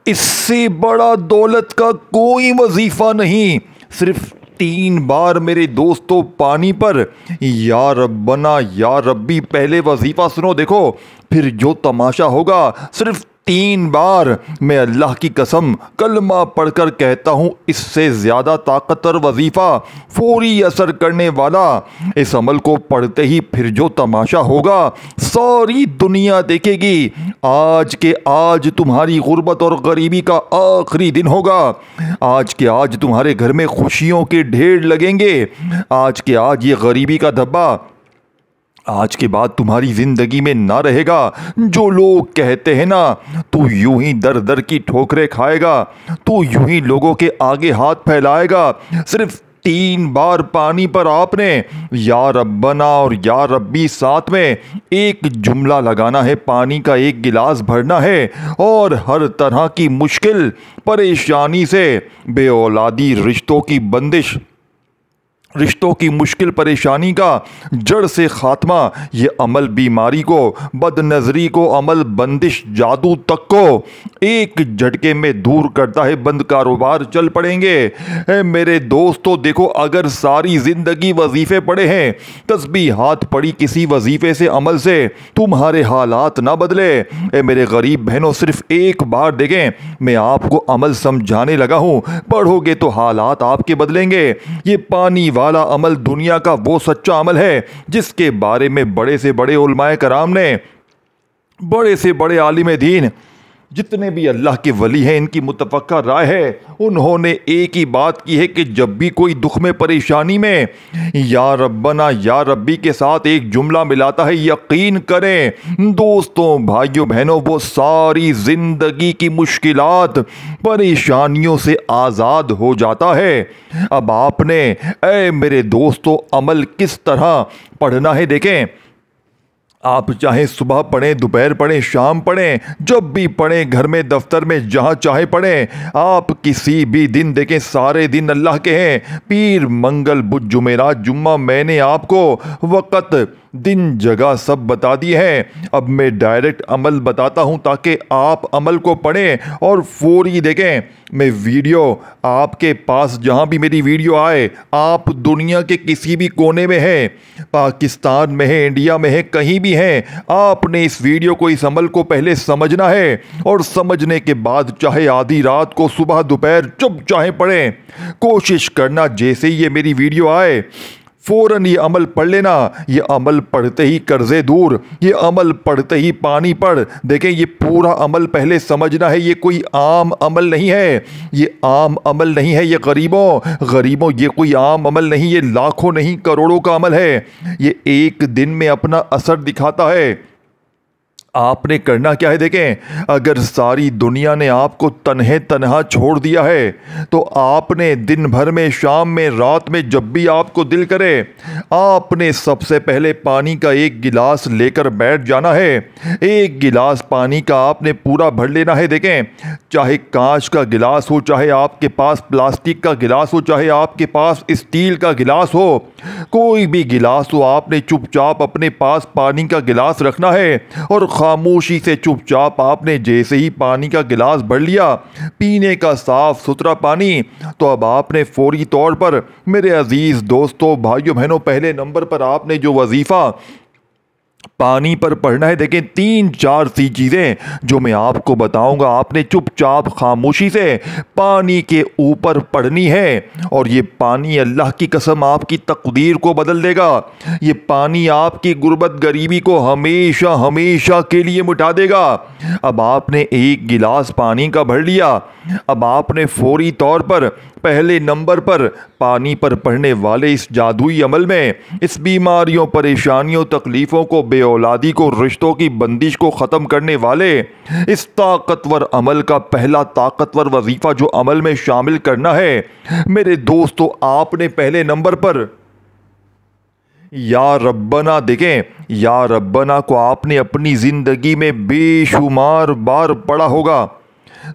اس سے بڑا دولت کا کوئی وظیفہ نہیں۔ صرف 3 بار میرے دوستو پانی پر یا ربنا یا ربی، پہلے وظیفہ سنو، دیکھو پھر جو تماشا ہوگا۔ صرف 3 بار میں اللہ کی قسم کلمہ پڑھ کر کہتا ہوں، اس سے زیادہ طاقتور وظیفہ، فوری اثر کرنے والا، اس عمل کو پڑھتے ہی پھر جو تماشا ہوگا ساری دنیا دیکھے گی۔ آج کے آج تمہاری غربت اور غریبی کا آخری دن ہوگا۔ آج کے آج تمہارے گھر میں خوشیوں کے ڈھیر لگیں گے۔ آج کے آج یہ غریبی کا دھبا آج کے بعد تمہاری زندگی میں نہ رہے گا۔ جو لوگ کہتے ہیں نا تو یوں ہی در در کی ٹھوکریں کھائے گا، تو یوں ہی لوگوں کے آگے ہاتھ پھیلائے گا۔ صرف 3 بار پانی پر آپ نے یا ربنا اور یا ربی ساتھ میں ایک جملہ لگانا ہے، پانی کا ایک گلاس بھرنا ہے، اور ہر طرح کی مشکل پریشانی سے، بے اولادی، رشتوں کی بندش، رشتوں کی مشکل پریشانی کا جڑ سے خاتمہ، یہ عمل بیماری کو، بد نظری کو، عمل بندش، جادو تک کو ایک جھٹکے میں دور کرتا ہے۔ بند کاروبار چل پڑیں گے۔ اے میرے دوستو دیکھو، اگر ساری زندگی وظیفے پڑے ہیں، تسبیحات پڑی کسی وظیفے سے، عمل سے، تمہارے حالات نہ بدلے۔ اے میرے غریب بہنوں، صرف ایک بار دیکھیں، میں آپ کو عمل سمجھانے لگا ہوں، پڑھو گے تو حالات آپ کے بدلیں گے۔ یہ پانی والا عمل دنیا کا وہ سچا عمل ہے جس کے بارے میں بڑے سے بڑے علماء کرام نے، بڑے سے بڑے عالم دین، جتنے بھی اللہ کے ولی ہیں، ان کی متفقہ رائے ہے، انہوں نے ایک ہی بات کی ہے کہ جب بھی کوئی دکھ میں، پریشانی میں یا ربنا یا ربی کے ساتھ ایک جملہ ملاتا ہے، یقین کریں دوستوں، بھائیوں، بہنوں، وہ ساری زندگی کی مشکلات، پریشانیوں سے آزاد ہو جاتا ہے۔ اب آپ نے اے میرے دوستوں عمل کس طرح پڑھنا ہے دیکھیں۔ آپ چاہے صبح پڑھیں، دوپہر پڑھیں، شام پڑھیں، جب بھی پڑھیں، گھر میں، دفتر میں، جہاں چاہے پڑھیں۔ آپ کسی بھی دن دیکھیں، سارے دن اللہ کے ہیں، پیر، منگل، بدھ، جمعرات، جمعہ، میں نے آپ کو وقت، دن، جگہ سب بتا دی ہیں۔ اب میں ڈائریکٹ عمل بتاتا ہوں تاکہ آپ عمل کو پڑھیں اور فوری دیکھیں۔ میں ویڈیو آپ کے پاس جہاں بھی میری ویڈیو آئے، آپ دنیا کے کسی بھی کونے میں ہیں، پاکستان میں ہیں، انڈیا میں ہیں، کہیں بھی ہیں، آپ نے اس ویڈیو کو، اس عمل کو پہلے سمجھنا ہے، اور سمجھنے کے بعد چاہے آدھی رات کو، صبح، دوپہر، جب چاہے پڑھیں۔ کوشش کرنا جیسے ہی یہ میری ویڈیو آئے فوراً یہ عمل پڑھ لینا۔ یہ عمل پڑھتے ہی قرضے دور، یہ عمل پڑھتے ہی پانی پڑھ، دیکھیں یہ پورا عمل پہلے سمجھنا ہے۔ یہ کوئی عام عمل نہیں ہے، یہ عام عمل نہیں ہے۔ یہ غریبوں یہ کوئی عام عمل نہیں، یہ لاکھوں نہیں کروڑوں کا عمل ہے۔ یہ ایک دن میں اپنا اثر دکھاتا ہے۔ آپ نے کرنا کیا ہے دیکھیں، اگر ساری دنیا نے آپ کو تنہا چھوڑ دیا ہے تو آپ نے دن بھر میں، شام میں، رات میں، جب بھی آپ کو دل کرے، آپ نے سب سے پہلے پانی کا ایک گلاس لے کر بیٹھ جانا ہے۔ ایک گلاس پانی کا آپ نے پورا بھر لینا ہے۔ دیکھیں چاہے کانچ کا گلاس ہو، چاہے آپ کے پاس پلاسٹک کا گلاس ہو، چاہے آپ کے پاس اسٹیل کا گلاس ہو، کوئی بھی گلاس ہو، آپ نے چپ چاپ اپنے پاس پانی کا گلاس رکھنا ہے، اور خاموشی سے چپ چاپ آپ نے جیسے ہی پانی کا گلاس بھر لیا، پینے کا صاف ستھرا پانی، تو اب آپ نے فوری طور پر، میرے عزیز دوستوں، بھائیوں، بہنوں، پہلے نمبر پر آپ نے جو وظیفہ پانی پر پڑھنا ہے، دیکھیں 3-4 سی چیزیں جو میں آپ کو بتاؤں گا، آپ نے چپ چاپ خاموشی سے پانی کے اوپر پڑھنی ہے، اور یہ پانی اللہ کی قسم آپ کی تقدیر کو بدل دے گا۔ یہ پانی آپ کی غربت، غریبی کو ہمیشہ ہمیشہ کے لیے مٹا دے گا۔ اب آپ نے ایک گلاس پانی کا بھر لیا، اب آپ نے فوری طور پر پہلے نمبر پر پانی پر پڑھنے والے اس جادوئی عمل میں، اس بیماریوں، پریشانیوں، تکلیفوں کو، بے اولادی کو، رشتوں کی بندش کو ختم کرنے والے اس طاقتور عمل کا پہلا طاقتور وظیفہ جو عمل میں شامل کرنا ہے، میرے دوستو، آپ نے پہلے نمبر پر یا ربنا، دیکھیں یا ربنا کو آپ نے اپنی زندگی میں بے شمار بار پڑھا ہوگا۔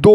2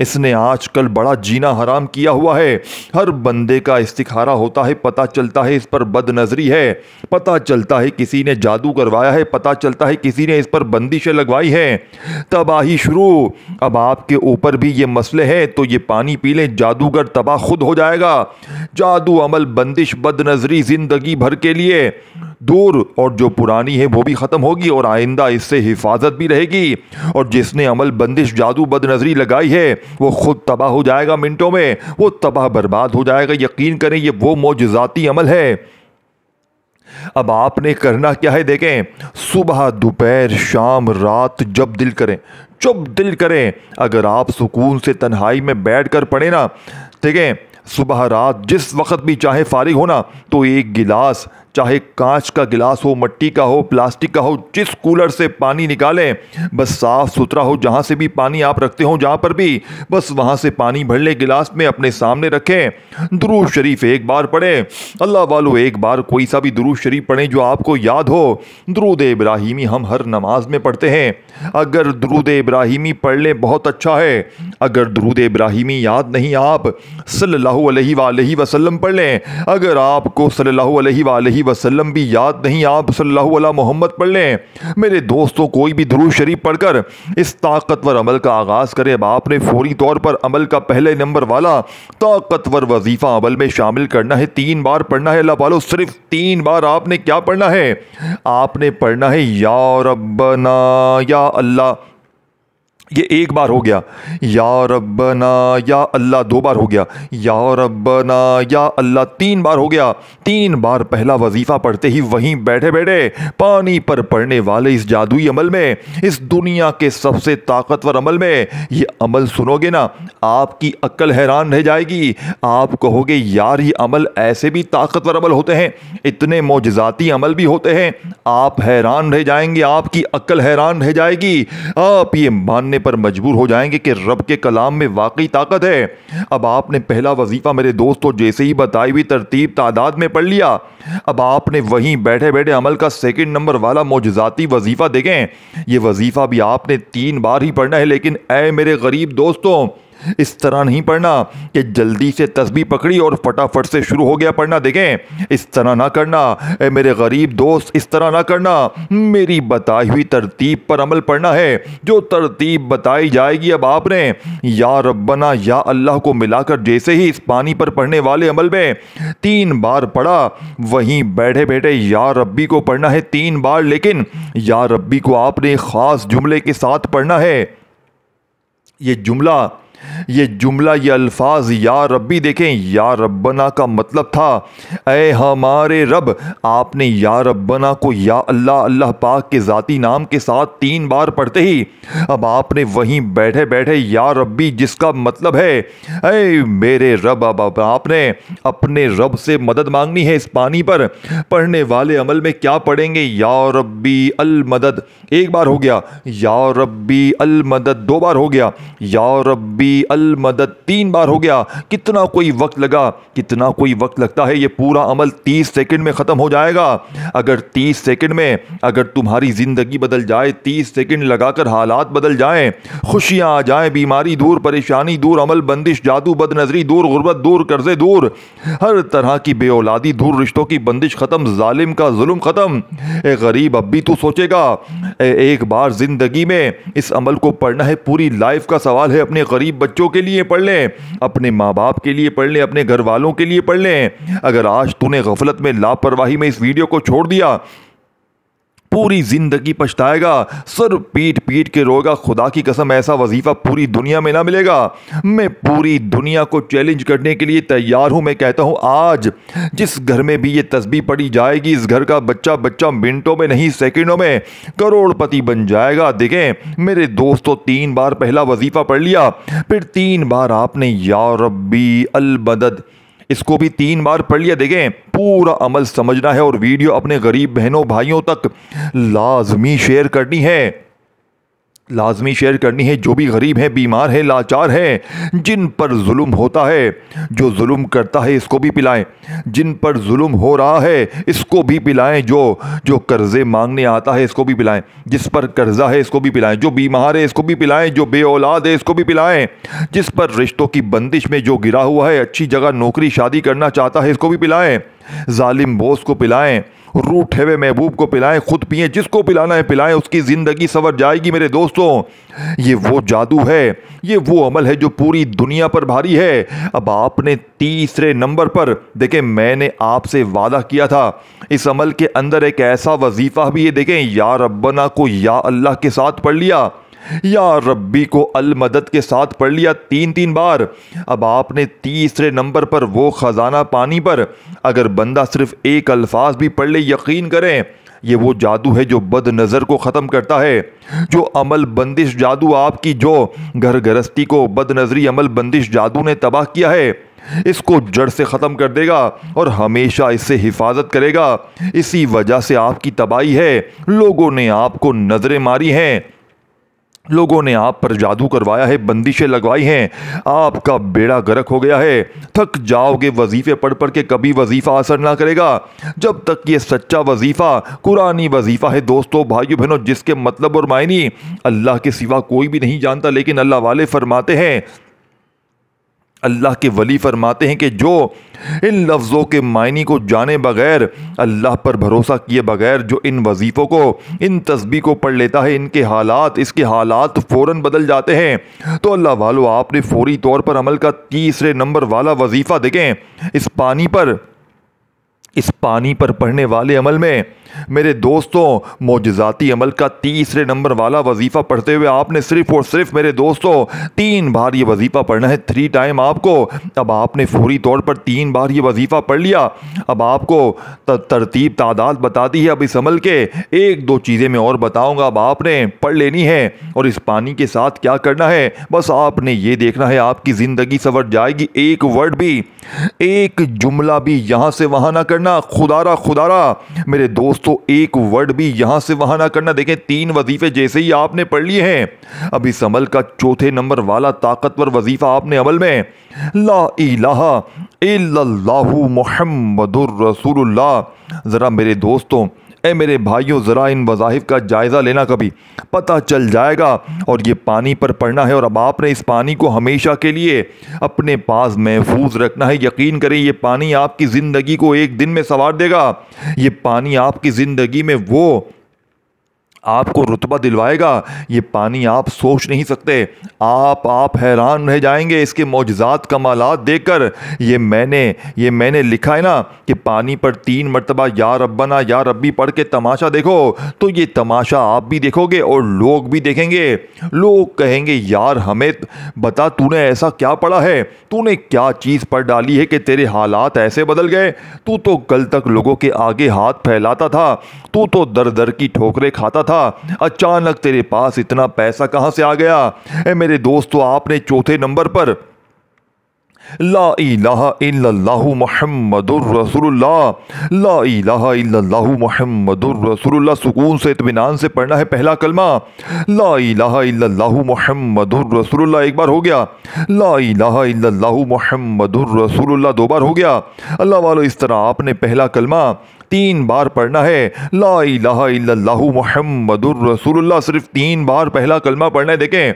اس نے آج کل بڑا جینا حرام کیا ہوا ہے۔ ہر بندے کا استخارہ ہوتا ہے، پتہ چلتا ہے اس پر بد نظری ہے، پتہ چلتا ہے کسی نے جادو کروایا ہے، پتہ چلتا ہے کسی نے اس پر بندشیں لگوائی ہیں۔ تباہی شروع۔ اب آپ کے اوپر بھی یہ مسئلے ہیں تو یہ پانی پی لیں، جادوگر تباہ خود ہو جائے گا۔ جادو، عمل، بندش، بد نظری زندگی بھر کے لیے دور، اور جو پرانی ہے وہ بھی ختم ہوگی اور آئندہ اس سے حفاظت بھی رہے گی۔ اور جس نے عمل، بندش، جادو، بد نظری لگائی ہے وہ خود تباہ ہو جائے گا منٹوں میں، وہ تباہ برباد ہو جائے گا۔ یقین کریں یہ وہ معجزاتی عمل ہے۔ اب آپ نے کرنا کیا ہے دیکھیں، صبح، دوپہر، شام، رات، جب دل کریں اگر آپ سکون سے تنہائی میں بیٹھ کر پڑھیں نا، دیکھیں صبح رات جس وقت بھی چاہے فارغ ہونا تو ایک گلاس، چاہے کانچ کا گلاس ہو، مٹی کا ہو، پلاسٹک کا ہو، جس کولر سے پانی نکالیں بس صاف ستھرا ہو، جہاں سے بھی پانی آپ رکھتے ہوں جہاں پر بھی، بس وہاں سے پانی بھر لیں گلاس میں، اپنے سامنے رکھیں، درود شریف ایک بار پڑھیں۔ اللہ والو ایک بار کوئی سا بھی درود شریف پڑھیں جو آپ کو یاد ہو۔ درود ابراہیمی ہم ہر نماز میں پڑھتے ہیں، اگر درود ابراہیمی پڑھ لیں بہت اچھا ہے۔ اگر درود ابراہیمی یاد نہیں آپ صلی اللہ علیہ وآلہ وسلم پڑھ لیں، اگر آپ کو صلی اللہ علیہ وآلہ وسلم بھی یاد نہیں آپ صلی اللہ علیہ محمد پڑھ لیں۔ میرے دوستوں کوئی بھی درود شریف پڑھ کر اس طاقتور عمل کا آغاز کریں۔ اب آپ نے فوری طور پر عمل کا پہلے نمبر والا طاقتور وظیفہ عمل میں شامل کرنا ہے، 3 بار پڑھنا ہے۔ اللہ والو صرف 3 بار آپ نے کیا پڑھنا ہے، آپ نے پڑھنا ہے یا ربنا یا اللہ، یہ 1 بار ہو گیا، یا ربنا یا اللہ 2 بار ہو گیا، یا ربنا یا اللہ 3 بار ہو گیا۔ 3 بار پہلا وظیفہ پڑھتے ہی وہیں بیٹھے بیٹھے پانی پر پڑنے والے اس جادوئی عمل میں، اس دنیا کے سب سے طاقتور عمل میں یہ عمل سنو گے نا، آپ کی عقل حیران رہ جائے گی۔ آپ کہو گے یار یہ عمل ایسے بھی طاقتور عمل ہوتے ہیں، اتنے معجزاتی عمل بھی ہوتے ہیں، آپ حیران رہ جائیں گے، آپ کی عقل حیران رہ جائے گی، آپ یہ ماننے پر مجبور ہو جائیں گے کہ رب کے کلام میں واقعی طاقت ہے۔ اب آپ نے پہلا وظیفہ میرے دوستو جیسے ہی بتائی ہوئی ترتیب تعداد میں پڑھ لیا، اب آپ نے وہیں بیٹھے بیٹھے عمل کا 2 نمبر والا معجزاتی وظیفہ دیکھیں، یہ وظیفہ بھی آپ نے 3 بار ہی پڑھنا ہے، لیکن اے میرے غریب دوستوں اس طرح نہیں پڑھنا کہ جلدی سے تسبیح پکڑی اور فٹافٹ سے شروع ہو گیا پڑھنا، دیکھیں اس طرح نہ کرنا اے میرے غریب دوست، اس طرح نہ کرنا، میری بتائی ہوئی ترتیب پر عمل پڑھنا ہے، جو ترتیب بتائی جائے گی۔ اب آپ نے یا ربنا یا اللہ کو ملا کر جیسے ہی اس پانی پر پڑھنے والے عمل میں 3 بار پڑھا، وہیں بیٹھے بیٹھے یا ربی کو پڑھنا ہے 3 بار، لیکن یا ربی کو آپ نے خاص جملے کے ساتھ پڑھنا ہے۔ یہ الفاظ یا ربی دیکھیں، یا ربنا کا مطلب تھا اے ہمارے رب۔ آپ نے یا ربنا کو یا اللہ، اللہ پاک کے ذاتی نام کے ساتھ 3 بار پڑھتے ہی اب آپ نے وہیں بیٹھے بیٹھے یا ربی جس کا مطلب ہے اے میرے رب، اب آپ نے اپنے رب سے مدد مانگنی ہے۔ اس پانی پر پڑھنے والے عمل میں کیا پڑھیں گے، یا ربی المدد 1 بار ہو گیا، یا ربی المدد 2 بار ہو گیا، یا ربی المدد 3 بار ہو گیا۔ کتنا کوئی وقت لگتا ہے، یہ پورا عمل 30 سیکنڈ میں ختم ہو جائے گا۔ اگر 30 سیکنڈ میں اگر تمہاری زندگی بدل جائے، 30 سیکنڈ لگا کر حالات بدل جائیں، خوشیاں آ جائیں، بیماری دور، پریشانی دور، عمل بندش، جادو، بد نظری دور، غربت دور، قرضے دور، ہر طرح کی بے اولادی دور، رشتوں کی بندش ختم، ظالم کا ظلم ختم۔ اے غریب اب بھی تو سوچے گا، ایک بار زندگی میں اس عمل کو پڑھنا ہے، پوری لائف کا سوال ہے۔ اپنے غریب بچوں کے لیے پڑھ لیں، اپنے ماں باپ کے لیے پڑھ لیں، اپنے گھر والوں کے لیے پڑھ لیں۔ اگر آج تو نے غفلت میں، لاپرواہی میں اس ویڈیو کو چھوڑ دیا، پوری زندگی پچھتائے گا، سر پیٹ پیٹ کے روئے گا۔ خدا کی قسم ایسا وظیفہ پوری دنیا میں نہ ملے گا۔ میں پوری دنیا کو چیلنج کرنے کے لیے تیار ہوں۔ میں کہتا ہوں آج جس گھر میں بھی یہ تسبیح پڑھی جائے گی، اس گھر کا بچہ منٹوں میں نہیں سیکنڈوں میں کروڑ پتی بن جائے گا۔ دیکھیں میرے دوستو 3 بار پہلا وظیفہ پڑھ لیا، پھر 3 بار آپ نے یا ربی المدد اس کو بھی 3 بار پڑھ لیا۔ دیکھیں پورا عمل سمجھنا ہے اور ویڈیو اپنے غریب بہنوں بھائیوں تک لازمی شیئر کرنی ہے۔ لازمی شیئر کرنی ہے۔ جو بھی غریب ہیں، بیمار ہیں، لاچار ہیں، جن پر ظلم ہوتا ہے، جو ظلم کرتا ہے اس کو بھی پلائیں، جن پر ظلم ہو رہا ہے اس کو بھی پلائیں، جو قرضے مانگنے آتا ہے اس کو بھی پلائیں، جس پر قرضہ ہے اس کو بھی پلائیں، جو بیمار ہے اس کو بھی پلائیں، جو بے اولاد ہے اس کو بھی پلائیں، جس پر رشتوں کی بندش میں جو گرا ہوا ہے، اچھی جگہ نوکری شادی کرنا چاہتا ہے اس کو بھی پلائیں، ظالم بوس کو پلائیں، روٹھے ہوئے محبوب کو پلائیں، خود پئیں، جس کو پلانا ہے پلائیں، اس کی زندگی سنور جائے گی میرے دوستوں۔ یہ وہ جادو ہے، یہ وہ عمل ہے جو پوری دنیا پر بھاری ہے۔ اب آپ نے تیسرے نمبر پر دیکھیں، میں نے آپ سے وعدہ کیا تھا اس عمل کے اندر ایک ایسا وظیفہ بھی ہے، دیکھیں یا ربنا کو یا اللہ کے ساتھ پڑھ لیا، یا ربی کو المدد کے ساتھ پڑھ لیا 3 بار۔ اب آپ نے تیسرے نمبر پر وہ خزانہ پانی پر اگر بندہ صرف ایک الفاظ بھی پڑھ لے، یقین کریں یہ وہ جادو ہے جو بد نظر کو ختم کرتا ہے، جو عمل بندش جادو آپ کی جو گھر گرستی کو بد نظری عمل بندش جادو نے تباہ کیا ہے، اس کو جڑ سے ختم کر دے گا اور ہمیشہ اس سے حفاظت کرے گا۔ اسی وجہ سے آپ کی تباہی ہے، لوگوں نے آپ کو نظریں ماری ہیں، لوگوں نے آپ پر جادو کروایا ہے، بندشیں لگوائی ہیں، آپ کا بیڑا غرق ہو گیا ہے۔ تھک جاؤ گے وظیفے پڑھ پڑھ کے، کبھی وظیفہ اثر نہ کرے گا جب تک یہ سچا وظیفہ قرآنی وظیفہ ہے دوستو، بھائیو بہنوں، جس کے مطلب اور معنی اللہ کے سوا کوئی بھی نہیں جانتا، لیکن اللہ والے فرماتے ہیں، اللہ کے ولی فرماتے ہیں کہ جو ان لفظوں کے معنی کو جانے بغیر، اللہ پر بھروسہ کیے بغیر جو ان وظیفوں کو، ان تسبیح کو پڑھ لیتا ہے، اس کے حالات فوراً بدل جاتے ہیں۔ تو اللہ والو، آپ نے فوری طور پر عمل کا تیسرے نمبر والا وظیفہ دیکھیں، اس پانی پر پڑھنے والے عمل میں میرے دوستوں، معجزاتی عمل کا تیسرے نمبر والا وظیفہ پڑھتے ہوئے آپ نے صرف اور صرف میرے دوستوں 3 بار یہ وظیفہ پڑھنا ہے، 3 ٹائم آپ کو۔ اب آپ نے فوری طور پر 3 بار یہ وظیفہ پڑھ لیا، اب آپ کو ترتیب تعداد بتا دی ہے، اب اس عمل کے 1-2 چیزیں میں اور بتاؤں گا، اب آپ نے پڑھ لینی ہے، اور اس پانی کے ساتھ کیا کرنا ہے، بس آپ نے یہ دیکھنا ہے آپ کی زندگی سنور جائے گی۔ ایک ورڈ بھی، ایک جملہ بھی یہاں سے وہاں نہ کرنا، خدارا میرے دوستوں، ایک ورڈ بھی یہاں سے وہاں نہ کرنا۔ دیکھیں 3 وظیفے جیسے ہی آپ نے پڑھ لیے ہیں، اب اس عمل کا چوتھے نمبر والا طاقتور وظیفہ آپ نے عمل میں لا الہ الا اللہ محمد الرسول اللہ۔ ذرا میرے دوستوں، اے میرے بھائیوں، ذرا ان وظائف کا جائزہ لینا، کبھی پتہ چل جائے گا۔ اور یہ پانی پر پڑھنا ہے، اور اب آپ نے اس پانی کو ہمیشہ کے لیے اپنے پاس محفوظ رکھنا ہے۔ یقین کریں یہ پانی آپ کی زندگی کو ایک دن میں سنوار دے گا، یہ پانی آپ کی زندگی میں وہ آپ کو رتبہ دلوائے گا، یہ پانی آپ سوچ نہیں سکتے، آپ حیران رہ جائیں گے اس کے معجزات کمالات دیکھ کر۔ یہ میں نے لکھا ہے نا کہ پانی پر 3 مرتبہ یا ربنا یا ربی پڑھ کے تماشا دیکھو، تو یہ تماشا آپ بھی دیکھو گے اور لوگ بھی دیکھیں گے۔ لوگ کہیں گے یار ہمیں بتا، تو نے ایسا کیا پڑھا ہے، تو نے کیا چیز پڑھ ڈالی ہے کہ تیرے حالات ایسے بدل گئے، تو کل تک لوگوں کے آگے ہاتھ پھیلاتا تھا، تو در در کی ٹھوکریں کھاتا تھا، اچانک تیرے پاس اتنا پیسہ کہاں سے آ گیا۔ اے میرے دوستو، آپ نے چوتھے نمبر پر لا الہ الا اللہ محمد الرسول اللہ، لا الہ الا اللہ محمد الرسول اللہ سکون سے اطمینان سے پڑھنا ہے پہلا کلمہ، لا الہ الا اللہ محمد الرسول اللہ ایک بار ہو گیا، لا الہ الا اللہ محمد الرسول اللہ 2 بار ہو گیا۔ اللہ والو، اس طرح آپ نے پہلا کلمہ 3 بار پڑھنا ہے، لا الہ الا اللہ محمد الرسول اللہ صرف 3 بار پہلا کلمہ پڑھنا ہے۔ دیکھیں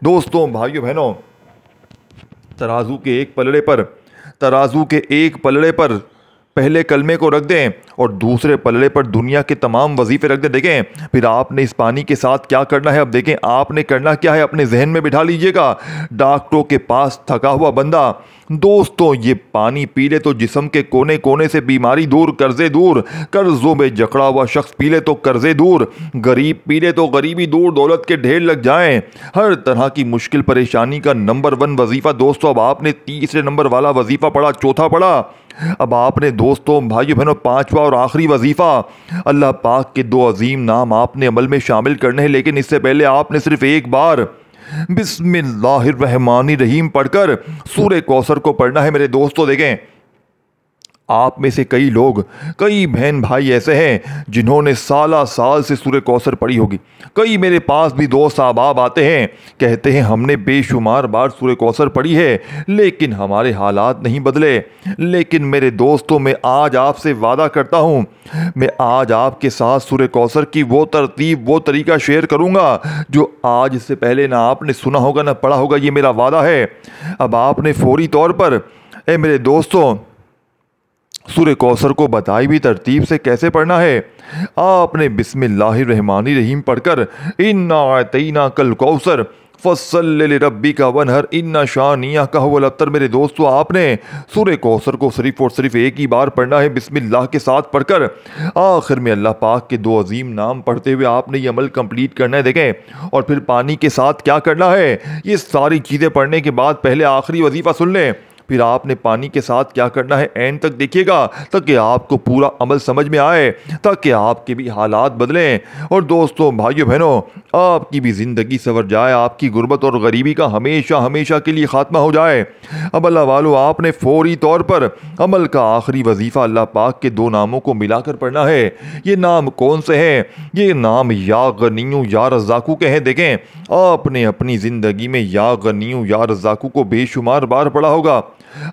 دوستوں، بھائیو بہنوں، ترازو کے ایک پلڑے پر پہلے کلمے کو رکھ دیں اور دوسرے پلڑے پر دنیا کے تمام وظیفے رکھ دیں۔ دیکھیں پھر آپ نے اس پانی کے ساتھ کیا کرنا ہے، اب دیکھیں آپ نے کرنا کیا ہے، اپنے ذہن میں بٹھا لیجئے گا۔ ڈاکٹروں کے پاس تھکا ہوا بندہ، دوستوں یہ پانی پی لے تو جسم کے کونے کونے سے بیماری دور، قرضے دور، قرضوں میں جکڑا ہوا شخص پی لے تو قرضے دور، غریب پی لے تو غریبی دور، دولت کے ڈھیر لگ جائیں، ہر طرح کی مشکل پریشانی کا نمبر 1 وظیفہ۔ دوستوں اب آپ نے تیسرے نمبر والا وظیفہ پڑھا، چوتھا پڑھا، اب آپ نے دوستوں بھائیو بہنوں 5واں اور آخری وظیفہ، اللہ پاک کے 2 عظیم نام آپ نے عمل میں شامل کرنے ہیں، لیکن اس سے پہلے آپ نے صرف ایک بار بسم اللہ الرحمن الرحیم پڑھ کر سورہ کوثر کو پڑھنا ہے۔ میرے دوستوں دیکھیں آپ میں سے کئی لوگ، کئی بہن بھائی ایسے ہیں جنہوں نے سالہ سال سے سورہ کوثر پڑھی ہوگی۔ کئی میرے پاس بھی دوست احباب آتے ہیں، کہتے ہیں ہم نے بے شمار بار سورہ کوثر پڑھی ہے لیکن ہمارے حالات نہیں بدلے۔ لیکن میرے دوستوں، میں آج آپ سے وعدہ کرتا ہوں، میں آج آپ کے ساتھ سورہ کوثر کی وہ ترتیب، وہ طریقہ شیئر کروں گا جو آج سے پہلے نہ آپ نے سنا ہوگا نہ پڑھا ہوگا۔ یہ میرا وعدہ ہے۔ اب آپ نے فوری طور پر، اے میرے دوستوں، سورہ کوثر کو بتائی بھی ترتیب سے کیسے پڑھنا ہے۔ آپ نے بسم اللہ الرحمن الرحیم پڑھ کر انا اعطیناک الکوثر فصل لربک وانحر ان شانئک هو الابتر، میرے دوستو آپ نے سورہ کوثر کو صرف اور صرف ایک ہی بار پڑھنا ہے، بسم اللہ کے ساتھ پڑھ کر آخر میں اللہ پاک کے دو عظیم نام پڑھتے ہوئے آپ نے یہ عمل کمپلیٹ کرنا ہے۔ دیکھیں، اور پھر پانی کے ساتھ کیا کرنا ہے، یہ ساری چیزیں پڑھنے کے بعد پہلے آخری وظیفہ سن لیں، پھر آپ نے پانی کے ساتھ کیا کرنا ہے اینڈ تک دیکھیے گا تاکہ آپ کو پورا عمل سمجھ میں آئے، تاکہ آپ کے بھی حالات بدلیں اور دوستوں، بھائیو بہنوں، آپ کی بھی زندگی سنور جائے، آپ کی غربت اور غریبی کا ہمیشہ ہمیشہ کے لیے خاتمہ ہو جائے۔ اب اللہ والو، آپ نے فوری طور پر عمل کا آخری وظیفہ اللہ پاک کے دو ناموں کو ملا کر پڑھنا ہے۔ یہ نام کون سے ہیں؟ یہ نام یا غنیو یا رزاقو کے ہیں۔ دیکھیں، آپ نے اپنی زندگی میں یا غنیو یا رزاقو کو بے شمار بار پڑھا ہوگا،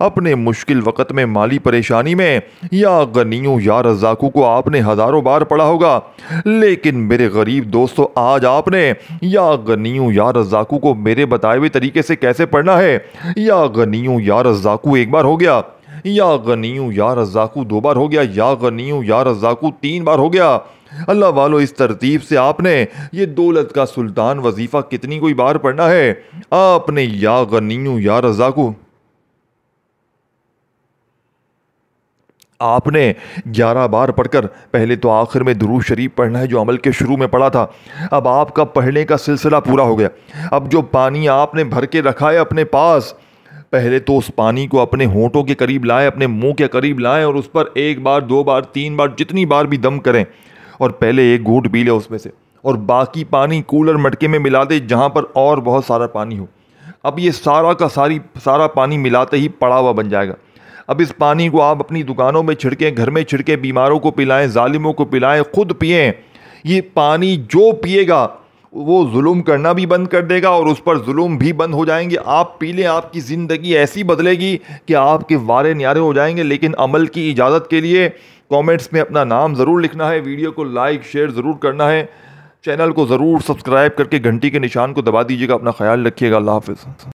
اپنے مشکل وقت میں، مالی پریشانی میں یا غنیو یا رزاقو کو آپ نے ہزاروں بار پڑھا ہوگا، لیکن میرے غریب دوستو، آج آپ نے یا غنیو یا رزاقو کو میرے بتائے ہوئے طریقے سے کیسے پڑھنا ہے۔ یا غنیو یا رزاقو ایک بار ہو گیا، یا غنیو یا رزاقو دو بار ہو گیا، یا غنیو یا رزاقو تین بار ہو گیا۔ اللہ والو، اس ترتیب سے آپ نے یہ دولت کا سلطان وظیفہ کتنی کوئی بار پڑھنا ہے؟ آپ نے یا غنیو یا رزاقو آپ نے 11 بار پڑھ کر پہلے تو آخر میں درود شریف پڑھنا ہے جو عمل کے شروع میں پڑھا تھا۔ اب آپ کا پڑھنے کا سلسلہ پورا ہو گیا۔ اب جو پانی آپ نے بھر کے رکھا ہے اپنے پاس، پہلے تو اس پانی کو اپنے ہونٹوں کے قریب لائیں، اپنے منہ کے قریب لائیں اور اس پر ایک بار، دو بار، تین بار، جتنی بار بھی دم کریں، اور پہلے ایک گھونٹ پی لیں اس میں سے، اور باقی پانی کولر مٹکے میں ملا دیں جہاں پر اور بہت سارا پانی ہو۔ اب یہ سارا کا سارا پانی ملاتے ہی پڑا ہوا بن جائے گا۔ اب اس پانی کو آپ اپنی دکانوں میں چھڑکیں، گھر میں چھڑکیں، بیماروں کو پلائیں، ظالموں کو پلائیں، خود پئیں۔ یہ پانی جو پیے گا وہ ظلم کرنا بھی بند کر دے گا اور اس پر ظلم بھی بند ہو جائیں گے۔ آپ پی لیں، آپ کی زندگی ایسی بدلے گی کہ آپ کے وارے نیارے ہو جائیں گے۔ لیکن عمل کی اجازت کے لیے کامنٹس میں اپنا نام ضرور لکھنا ہے، ویڈیو کو لائک شیئر ضرور کرنا ہے، چینل کو ضرور سبسکرائب کر کے گھنٹی کے نشان کو دبا دیجیے گا۔ اپنا خیال رکھیے گا۔ اللہ حافظ۔